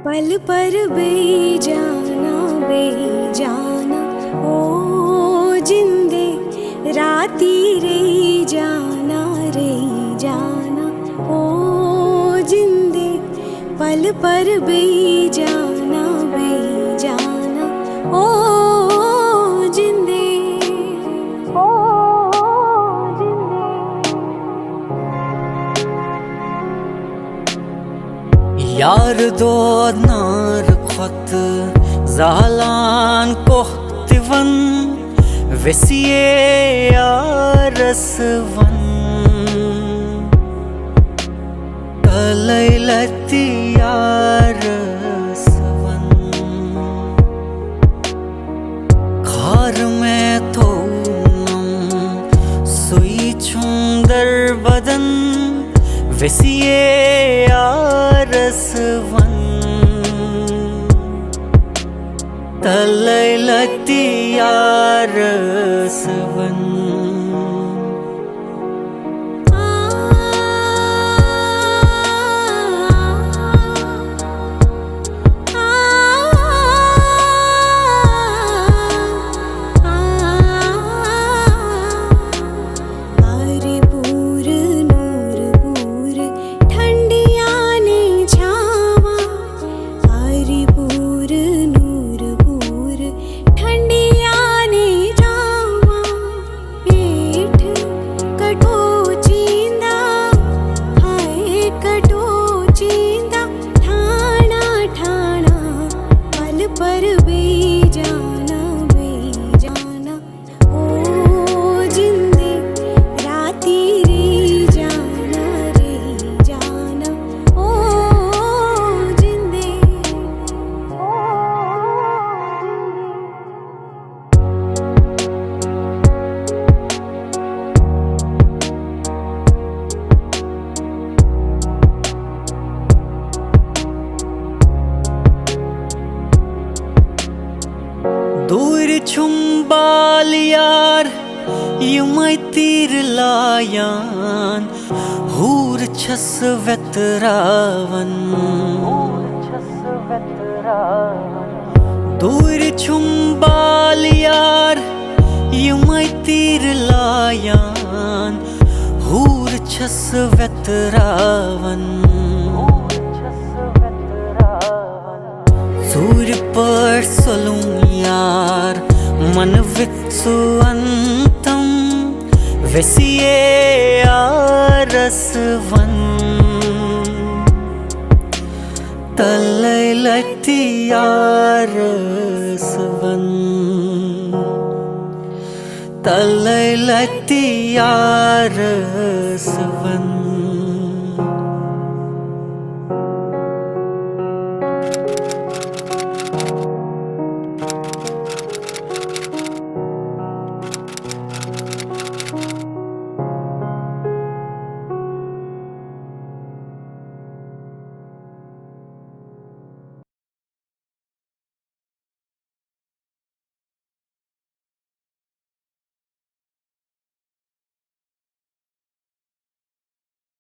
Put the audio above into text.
पल पर बेजाना बेजाना ओ जिंदे राती रे जाना ओ जिंदे पल पर बेजाना बेजाना ओ जिंदे ओ जिंदे। यार दो नार खत Jalan kohtivan vesiye yarasvan kalailati yarasvan khar mein thonam sui chundar badan vesiye yarasvan talailati yarasvan पर बेजाना बेजाना ओ जिंदे राती रे जाना ओ जिंदे ओ दूर छुम्बाल यार यमai तीर लायान हूर छस वेतरावन दूर छुम्बाल यार यमai तीर लायान हूर छस वेतरावन सूर्य पर सोलूं यार मन वित्सु अंतम वैसिये यारसवन talailati yarasvan talailati yarasvan